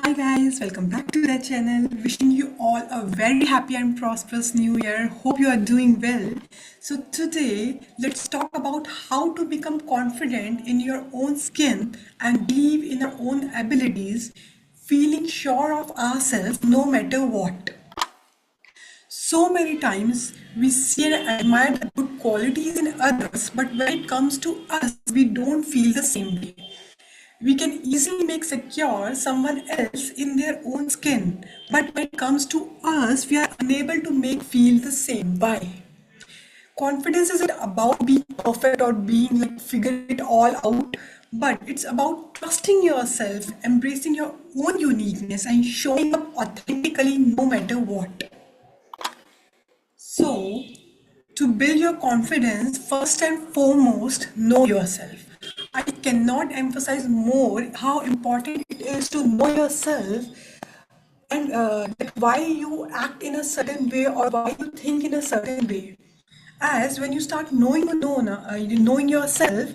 Hi guys, welcome back to the channel. Wishing you all a very happy and prosperous new year. Hope you are doing well. So today, let's talk about how to become confident in your own skin and believe in our own abilities, feeling sure of ourselves no matter what. So many times we see and admire the good qualities in others, but when it comes to us, we don't feel the same way. We can easily make secure someone else in their own skin, but when it comes to us, we are unable to make feel the same. Why? Confidence isn't about being perfect or being like figure it all out, but it's about trusting yourself, embracing your own uniqueness, and showing up authentically no matter what. So, to build your confidence, first and foremost, know yourself. I cannot emphasize more how important it is to know yourself and like why you act in a certain way or why you think in a certain way. As when you start knowing yourself,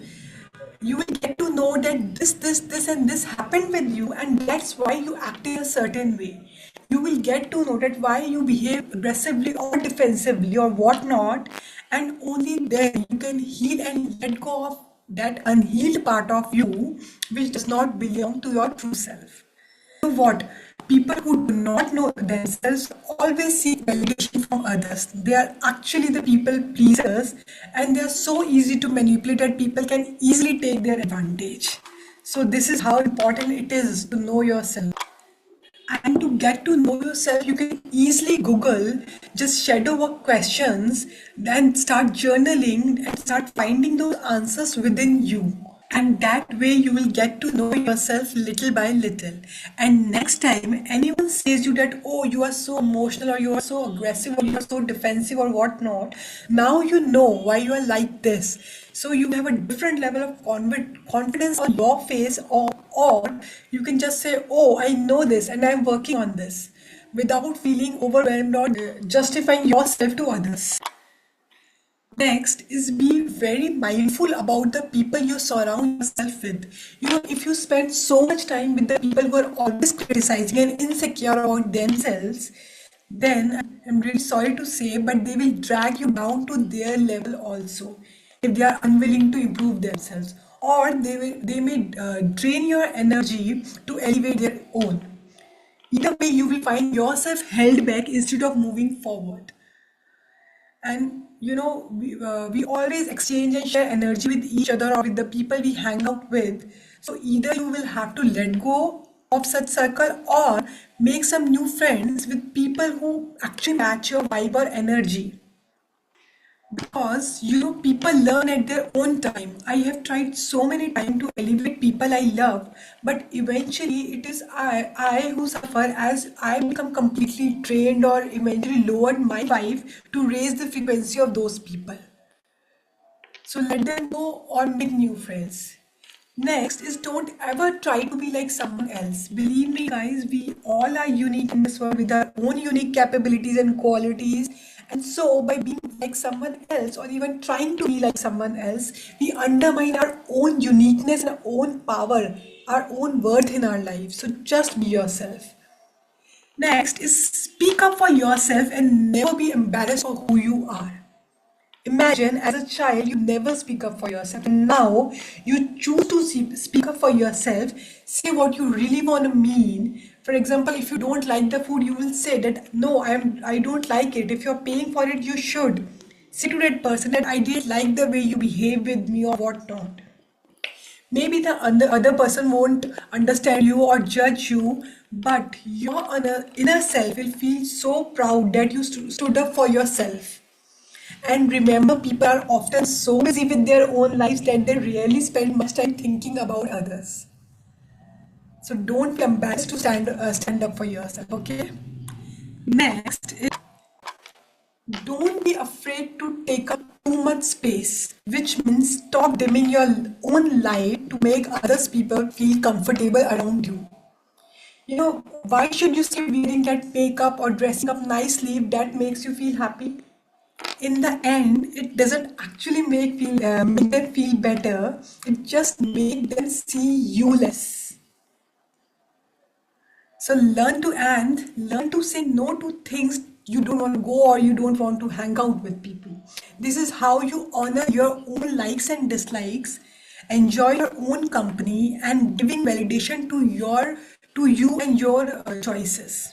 you will get to know that this, and this happened with you, and that's why you act in a certain way. You will get to know that why you behave aggressively or defensively or whatnot, and only then you can heal and let go of that unhealed part of you which does not belong to your true self. You know what? People who do not know themselves always seek validation from others. They are actually the people pleasers, and they are so easy to manipulate that people can easily take their advantage. So, this is how important it is to know yourself. And to get to know yourself, you can easily Google just shadow work questions, then start journaling and start finding those answers within you. And that way you will get to know yourself little by little. And next time anyone says you that, oh, you are so emotional or you are so aggressive or you are so defensive or whatnot, now you know why you are like this. So you have a different level of confidence on your face, or you can just say, oh, I know this and I'm working on this, without feeling overwhelmed or justifying yourself to others. Next is be very mindful about the people you surround yourself with. You know, if you spend so much time with the people who are always criticizing and insecure about themselves, then I'm really sorry to say, but they will drag you down to their level also if they are unwilling to improve themselves, or they may drain your energy to elevate their own. Either way, you will find yourself held back instead of moving forward. And we always exchange and share energy with each other or with the people we hang out with. So either you will have to let go of such circle or make some new friends with people who actually match your vibe or energy, because people learn at their own time. I have tried so many times to elevate people I love, but eventually it is I who suffer as I become completely drained or eventually lowered my vibe to raise the frequency of those people. So let them go or make new friends. Next is don't ever try to be like someone else. Believe me, guys, we all are unique in this world with our own unique capabilities and qualities. And so, by being like someone else or even trying to be like someone else, we undermine our own uniqueness and our own power, our own worth in our life. So, just be yourself. Next is speak up for yourself and never be embarrassed for who you are. Imagine as a child you never speak up for yourself, and now you choose to speak up for yourself, say what you really want to mean. For example, if you don't like the food, you will say that no, I don't like it. If you're paying for it, you should say to that person that I didn't like the way you behave with me or whatnot. Maybe the other person won't understand you or judge you, but your inner self will feel so proud that you stood up for yourself. And remember, people are often so busy with their own lives that they rarely spend much time thinking about others. So don't be embarrassed to stand up for yourself, okay? Next, don't be afraid to take up too much space, which means stop dimming your own light to make others people feel comfortable around you. You know, why should you stay wearing that makeup or dressing up nicely if that makes you feel happy? In the end, it doesn't actually make them feel better. It just make them see you less. So learn to say no to things you don't want to go or you don't want to hang out with people. This is how you honor your own likes and dislikes, enjoy your own company, and giving validation to you and your choices.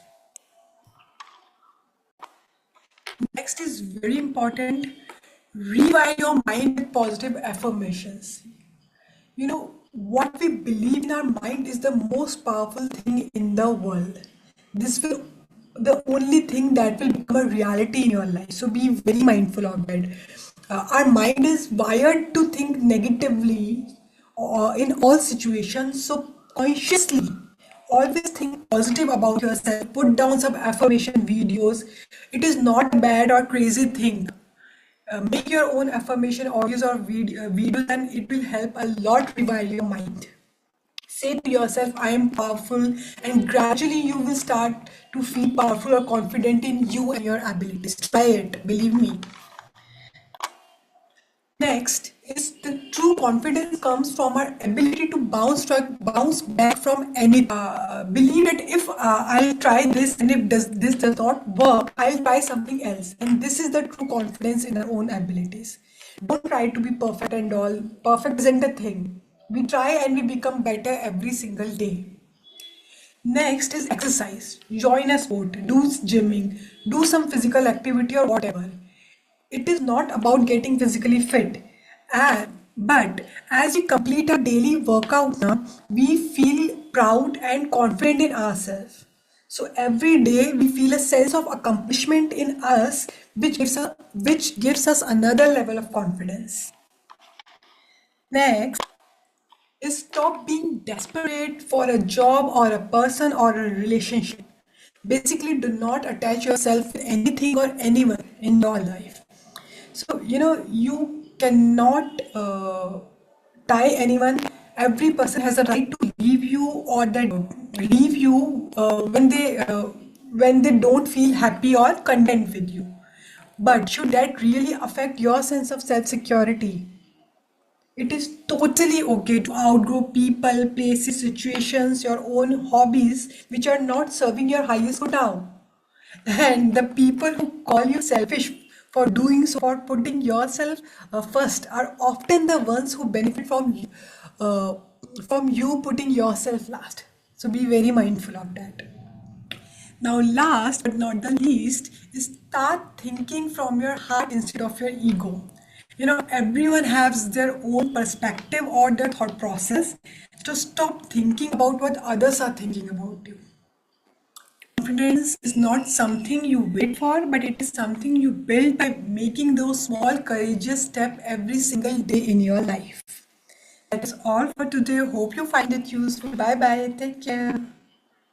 Next is very important. Rewire your mind with positive affirmations. You know, what we believe in our mind is the most powerful thing in the world. This will the only thing that will become a reality in your life. So be very mindful of that. Our mind is wired to think negatively in all situations. So consciously, always think positive about yourself. Put down some affirmation videos. It is not a bad or crazy thing. Make your own affirmation audios or videos, and it will help a lot revive your mind. Say to yourself, I am powerful, and gradually you will start to feel powerful or confident in you and your abilities. Try it, believe me. Next is the true confidence comes from our ability to bounce back from any. Believe that if I'll try this and if this does not work, I'll try something else. And this is the true confidence in our own abilities. Don't try to be perfect and all. Perfect isn't a thing. We try and we become better every single day. Next is exercise. Join a sport, do gymming, do some physical activity or whatever. It is not about getting physically fit. But as we complete our daily workout now, we feel proud and confident in ourselves. So every day we feel a sense of accomplishment in us, which gives us another level of confidence. Next is stop being desperate for a job or a person or a relationship. Basically, do not attach yourself with anything or anyone in your life. So, you cannot tie anyone. Every person has a right to leave you or that leave you when they don't feel happy or content with you. But should that really affect your sense of self-security? It is totally okay to outgrow people, places, situations, your own hobbies which are not serving your highest good now. And the people who call you selfish for doing so, for putting yourself first, are often the ones who benefit uh, from you putting yourself last. So be very mindful of that. Now, last but not the least, is start thinking from your heart instead of your ego. Everyone has their own perspective or their thought process. So stop thinking about what others are thinking about you. Confidence is not something you wait for, but it is something you build by making those small, courageous steps every single day in your life. That is all for today. Hope you find it useful. Bye bye. Take care.